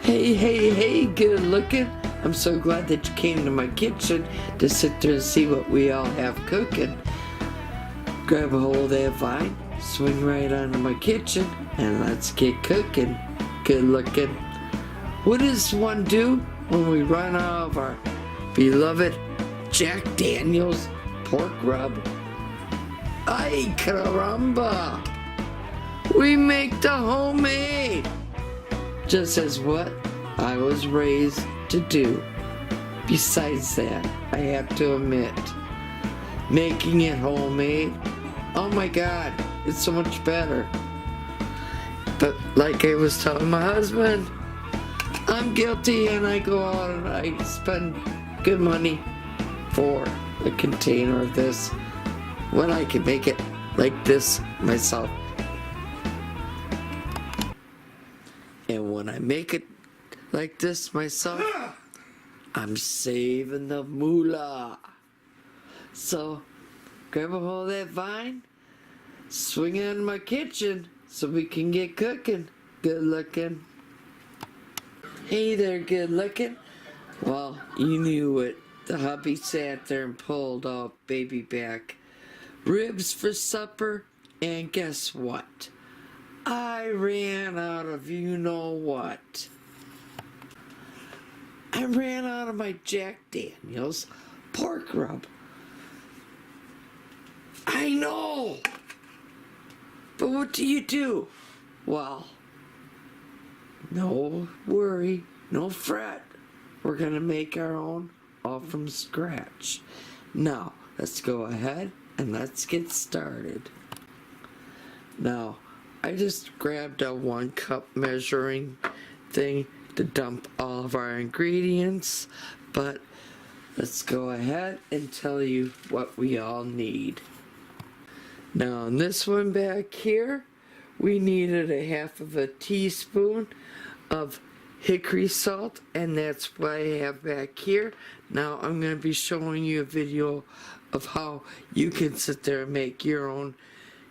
Hey, good looking. I'm so glad that you came to my kitchen to sit there and see what we all have cooking. Grab a hold of that vine, swing right onto my kitchen, and let's get cooking. Good looking. What does one do when we run out of our beloved Jack Daniels pork rub? Ay caramba! We make the homemade! Just as what I was raised to do. Besides that, I have to admit, making it homemade, oh my God, it's so much better. But like I was telling my husband, I'm guilty and I go out and I spend good money for a container of this when I can make it like this myself. And when I make it like this myself, I'm saving the moolah. So, grab a hold of that vine, swing it in my kitchen so we can get cooking. Good looking. Hey there, good looking. Well, you knew it. The hubby sat there and pulled off baby back ribs for supper, and guess what? I ran out of you know what. I ran out of my Jack Daniels pork rub. I know! But what do you do? Well, no worry, no fret. We're gonna make our own all from scratch. Now, let's go ahead and let's get started. Now, I just grabbed a 1 cup measuring thing to dump all of our ingredients, but let's go ahead and tell you what we all need. Now in this one back here, we needed a 1/2 teaspoon of hickory salt, and that's what I have back here. Now I'm going to be showing you a video of how you can sit there and make your own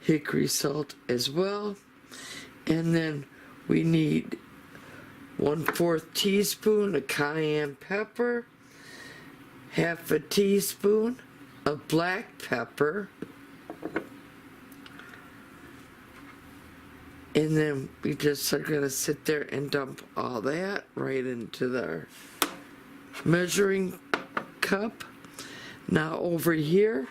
hickory salt as well. And then we need 1/4 teaspoon of cayenne pepper, 1/2 teaspoon of black pepper, and then we just are going to sit there and dump all that right into the measuring cup. Now over here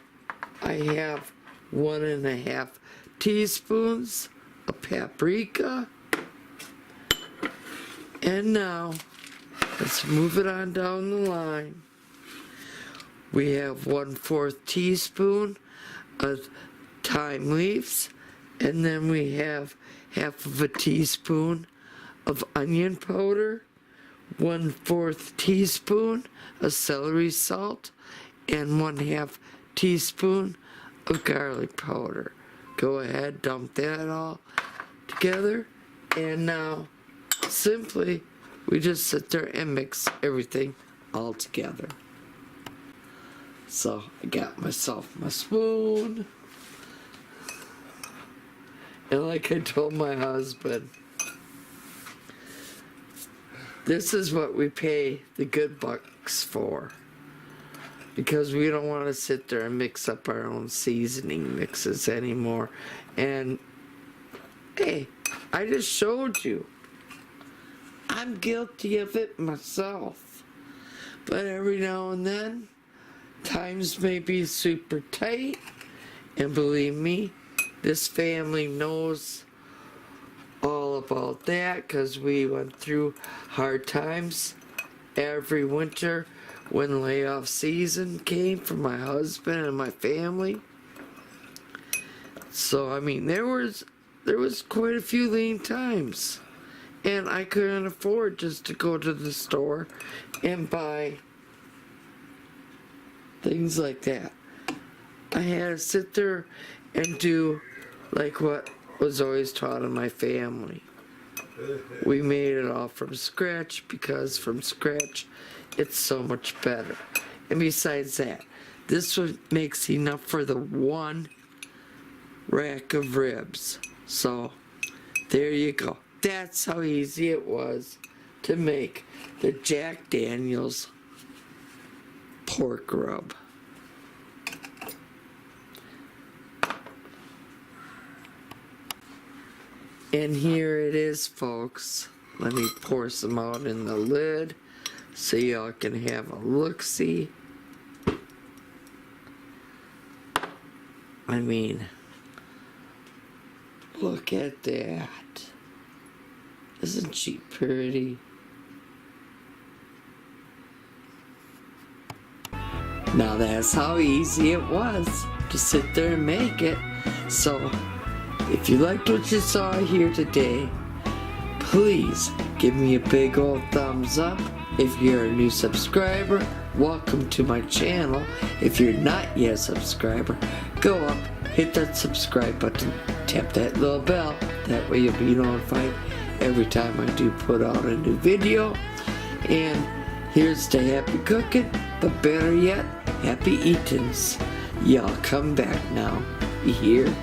I have 1.5 teaspoons of paprika, and now let's move it on down the line. We have 1/4 teaspoon of thyme leaves, and then we have 1/2 teaspoon of onion powder, 1/4 teaspoon of celery salt, and 1/2 teaspoon of garlic powder. Go ahead, dump that all together, and now simply we just sit there and mix everything all together. So I got myself my spoon, and like I told my husband, this is what we pay the good bucks for, because we don't want to sit there and mix up our own seasoning mixes anymore. And hey, I just showed you I'm guilty of it myself. But every now and then, times may be super tight, and believe me, this family knows all about that, because we went through hard times every winter when layoff season came for my husband and my family. So I mean, there was quite a few lean times, and I couldn't afford just to go to the store and buy things like that. I had to sit there and do like what was always taught in my family. We made it all from scratch, because from scratch it's so much better. And besides that, this one makes enough for the 1 rack of ribs. So there you go. That's how easy it was to make the Jack Daniel's pork rub. And here it is, folks. Let me pour some out in the lid so y'all can have a look-see. I mean, look at that. Isn't she pretty? Now that's how easy it was to sit there and make it. So, if you liked what you saw here today, please give me a big old thumbs up. If you're a new subscriber, welcome to my channel. If you're not yet a subscriber, go up, hit that subscribe button, tap that little bell. That way you'll be notified every time I do put out a new video. And here's to happy cooking, but better yet, happy eatings. Y'all come back now. You hear?